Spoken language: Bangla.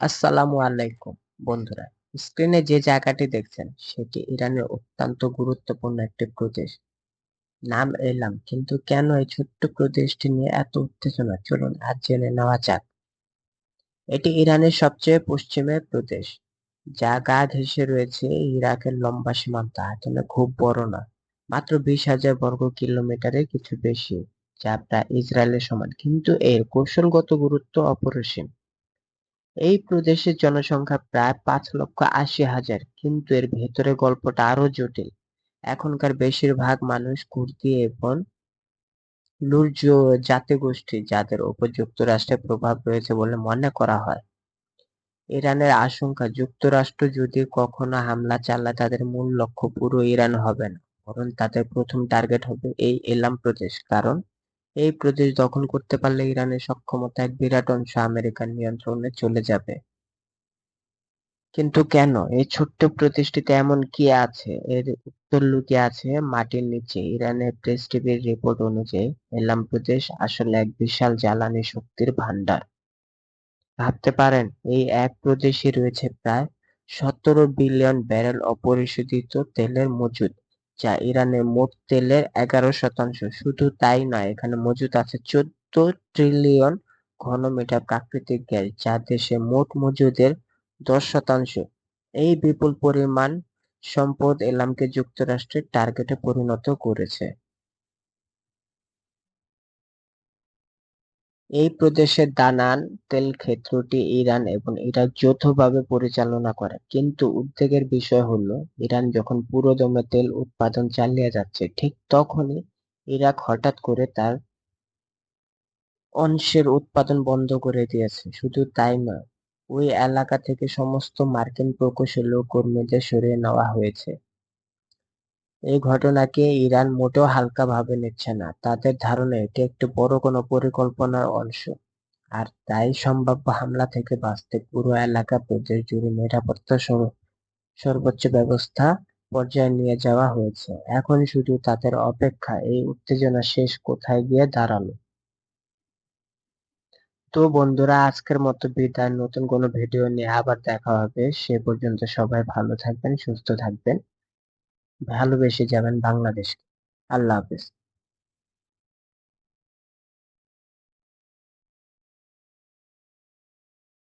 আসসালামু আলাইকুম বন্ধুরা। স্ক্রিনে যে জায়গাটি দেখছেন সেটি ইরানের অত্যন্ত গুরুত্বপূর্ণ একটি প্রদেশ। নাম এলাম, কিন্তু কেন এই ছোট্ট প্রদেশটি নিয়ে এত উত্তেজনা, চলুন আজ জেনে নেওয়া যাক। এটি ইরানের সবচেয়ে পশ্চিমের প্রদেশ, যা গা ঘেঁষে রয়েছে ইরাকের লম্বা সীমান্ত। আয়তনে খুব বড় না, মাত্র 20,000 বর্গ কিলোমিটারের কিছু বেশি, যা প্রায় ইসরায়েলের সমান, কিন্তু এর কৌশলগত গুরুত্ব অপরিসীম। এই প্রদেশের জনসংখ্যা প্রায় 5,80,000, কিন্তু এর ভেতরে গল্পটা আরো জটিল। এখানকার বেশিরভাগ মানুষ কুর্দি এবং লুরজ জাতিগোষ্ঠী, যাদের উপর যুক্তরাষ্ট্রের প্রভাব রয়েছে বলে মনে করা হয়। ইরানের আশঙ্কা, যুক্তরাষ্ট্র যদি কখনো হামলা চালায় তাদের মূল লক্ষ্য পুরো ইরান হবে না, বরং তাদের প্রথম টার্গেট হবে এই এলাম প্রদেশ। কারণ এই প্রদেশ দখল করতে পারলে ইরানের সক্ষমতা এক বিরাট অংশ আমেরিকার নিয়ন্ত্রণে চলে যাবে। কিন্তু কেন? এই ছোট্ট প্রদেশটিতে এমন কি আছে? এর উত্তর লুকিয়ে আছে মাটির নিচে। ইরানের প্রেস টিভির রিপোর্ট অনুযায়ী এলাম প্রদেশ আসলে এক বিশাল জ্বালানি শক্তির ভান্ডার। ভাবতে পারেন, এই এক প্রদেশে রয়েছে প্রায় 17 বিলিয়ন ব্যারেল অপরিশোধিত তেলের মজুদ, যা ইরানের মোট তেলের 11%। শুধু তাই নয়, এখানে মজুদ আছে 14 ট্রিলিয়ন ঘনমিটার প্রাকৃতিক গ্যাস, যা দেশের মোট মজুদের 10%। এই বিপুল পরিমাণ সম্পদ এলামকে যুক্তরাষ্ট্রের টার্গেটে পরিণত করেছে। এই প্রদেশের দানান তেল ক্ষেত্রটি ইরান এবং ইরাক যৌথভাবে পরিচালনা করে। কিন্তু উদ্বেগের বিষয় হলো, ইরান যখন পুরো দমে তেল উৎপাদন চালিয়ে যাচ্ছে, ঠিক তখনই ইরাক হঠাৎ করে তার অংশের উৎপাদন বন্ধ করে দিয়েছে। শুধু তাই নয়, ওই এলাকা থেকে সমস্ত মার্কিন প্রকৌশলী ও কর্মীদের সরিয়ে নেওয়া হয়েছে। এই ঘটনাকে ইরান মোটেও হালকাভাবে নিচ্ছে না। তাদের ধারণা এটি একটি বড় কোনো পরিকল্পনার অংশ। আর তাই সম্ভাব্য হামলা থেকে বাঁচতে পুরো এলাকা প্রদেশ জুড়ে নিরাপত্তা সর্বোচ্চ ব্যবস্থা পর্যায়ে নিয়ে যাওয়া হয়েছে। এখন শুধু তাদের অপেক্ষা এই উত্তেজনা শেষ কোথায় গিয়ে দাঁড়ালো। তো বন্ধুরা, আজকের মতো বিদায়। নতুন কোনো ভিডিও নিয়ে আবার দেখা হবে। সে পর্যন্ত সবাই ভালো থাকবেন, সুস্থ থাকবেন, ভালোবেসে যাবেন বাংলাদেশকে। আল্লাহ হাফেজ।